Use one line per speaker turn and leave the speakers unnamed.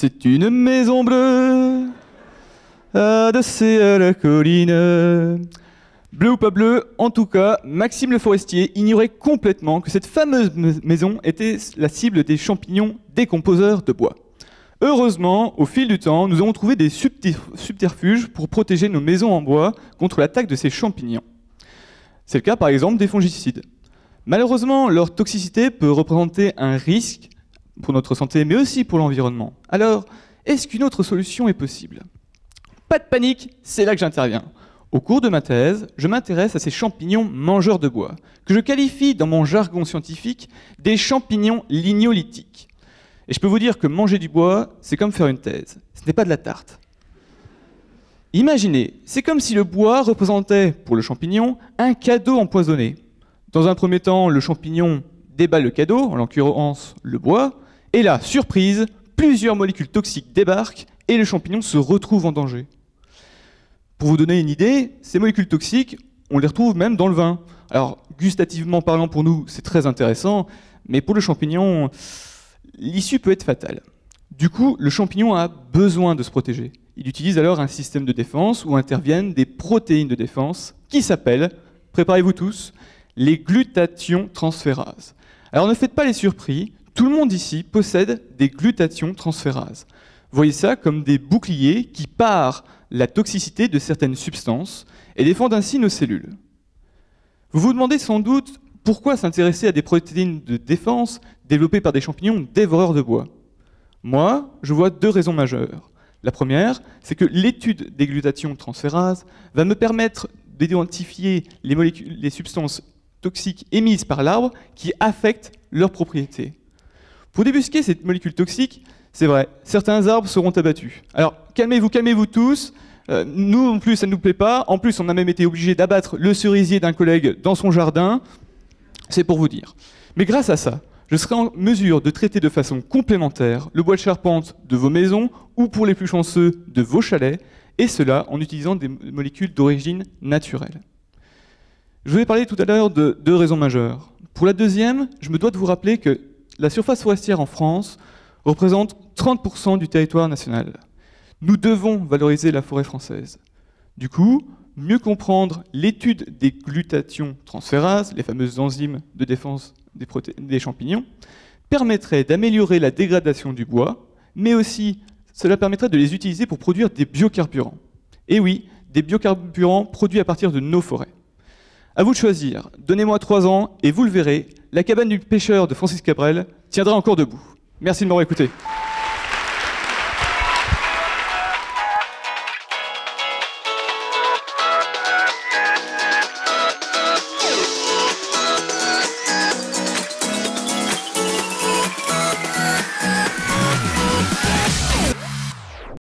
C'est une maison bleue, adossée à la colline. Bleu ou pas bleu, en tout cas, Maxime Le Forestier ignorait complètement que cette fameuse maison était la cible des champignons décomposeurs de bois. Heureusement, au fil du temps, nous avons trouvé des subterfuges pour protéger nos maisons en bois contre l'attaque de ces champignons. C'est le cas par exemple des fongicides. Malheureusement, leur toxicité peut représenter un risque pour notre santé, mais aussi pour l'environnement. Alors, est-ce qu'une autre solution est possible ? Pas de panique, c'est là que j'interviens. Au cours de ma thèse, je m'intéresse à ces champignons mangeurs de bois, que je qualifie dans mon jargon scientifique des champignons lignolithiques. Et je peux vous dire que manger du bois, c'est comme faire une thèse. Ce n'est pas de la tarte. Imaginez, c'est comme si le bois représentait, pour le champignon, un cadeau empoisonné. Dans un premier temps, le champignon déballe le cadeau, en l'occurrence le bois, et là, surprise, plusieurs molécules toxiques débarquent et le champignon se retrouve en danger. Pour vous donner une idée, ces molécules toxiques, on les retrouve même dans le vin. Alors, gustativement parlant pour nous, c'est très intéressant, mais pour le champignon, l'issue peut être fatale. Du coup, le champignon a besoin de se protéger. Il utilise alors un système de défense où interviennent des protéines de défense qui s'appellent, préparez-vous tous, les glutathions transférases. Alors ne faites pas les surpris, tout le monde ici possède des glutathions transférases. Voyez ça comme des boucliers qui parent la toxicité de certaines substances et défendent ainsi nos cellules. Vous vous demandez sans doute pourquoi s'intéresser à des protéines de défense développées par des champignons dévoreurs de bois. Moi, je vois deux raisons majeures. La première, c'est que l'étude des glutathions transférases va me permettre d'identifier les substances toxiques émises par l'arbre qui affectent leurs propriétés. Pour débusquer ces molécules toxiques, c'est vrai, certains arbres seront abattus. Alors, calmez-vous tous. Nous non plus, ça ne nous plaît pas. En plus, on a même été obligé d'abattre le cerisier d'un collègue dans son jardin. C'est pour vous dire. Mais grâce à ça, je serai en mesure de traiter de façon complémentaire le bois de charpente de vos maisons ou, pour les plus chanceux, de vos chalets, et cela en utilisant des molécules d'origine naturelle. Je vous ai parlé tout à l'heure de deux raisons majeures. Pour la deuxième, je me dois de vous rappeler que la surface forestière en France représente 30% du territoire national. Nous devons valoriser la forêt française. Du coup, mieux comprendre l'étude des glutathions transférases, les fameuses enzymes de défense des champignons, permettrait d'améliorer la dégradation du bois, mais aussi cela permettrait de les utiliser pour produire des biocarburants. Et oui, des biocarburants produits à partir de nos forêts. À vous de choisir. Donnez-moi 3 ans et vous le verrez, la cabane du pêcheur de Francis Cabrel tiendra encore debout. Merci de m'avoir écouté.